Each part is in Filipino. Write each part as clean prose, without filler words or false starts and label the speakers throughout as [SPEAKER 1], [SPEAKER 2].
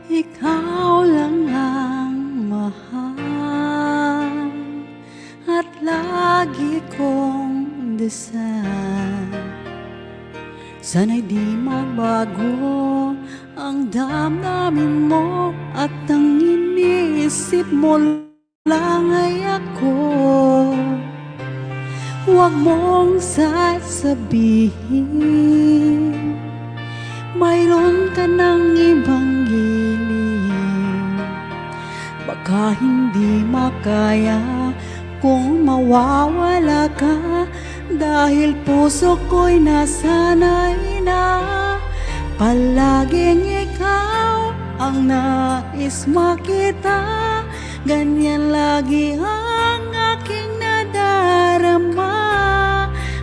[SPEAKER 1] Ikaw lang ang mahal at lagi kong dasal. Sana'y di magbago ang damdamin mo at ang iniisip mo lang ay ako. Huwag mong sasabihin mayroon ka ng ibang giling. Baka hindi makaya kung mawawala ka, dahil puso ko'y nasanay na palaging ikaw ang nais makita. Ganyan lagi ang aking nadarama.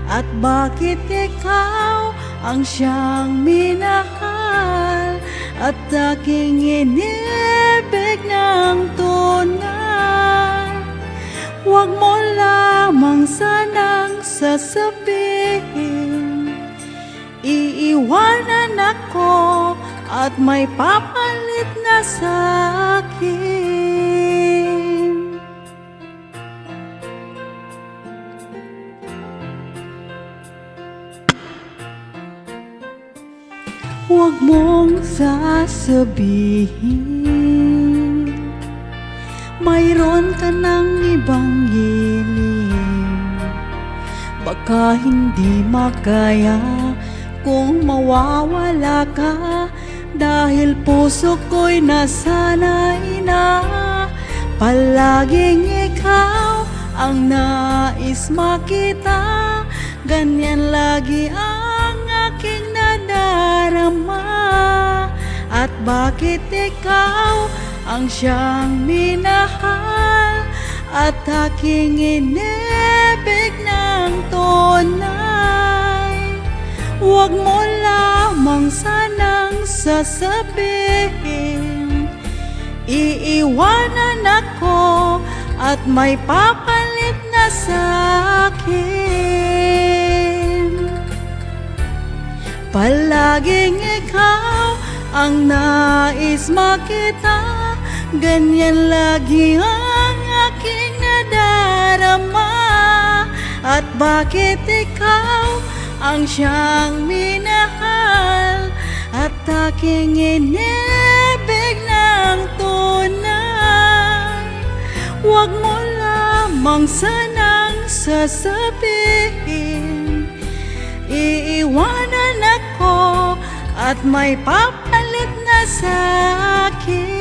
[SPEAKER 1] At bakit ikaw ang siyang minahal at aking inibig ng tunay? Huwag mo lamang sanang sasabihin iiwanan ako at may papalit na sa'kin. Huwag mong sasabihin mayroon ka ng ibang giling. Baka hindi makaya kung mawawala ka, dahil puso ko'y nasanay na palaging ikaw ang nais makita. Ganyan lagi ang aking nadarama. At bakit ikaw ang siyang minahal at aking inibig ng tunay? Huwag mo lamang sanang sasabihin iiwanan ako at may papalit na sa'kin. Palaging ikaw ang nais makita. Ganyan lagi ang aking nadarama. At bakit ikaw ang siyang minahal at aking inibig ng tunay? Huwag mo lamang sanang sasabihin iiwanan ako at may papalit na sa'kin.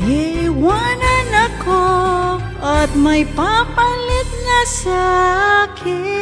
[SPEAKER 1] Iiwanan ako at may papalit na sa'kin.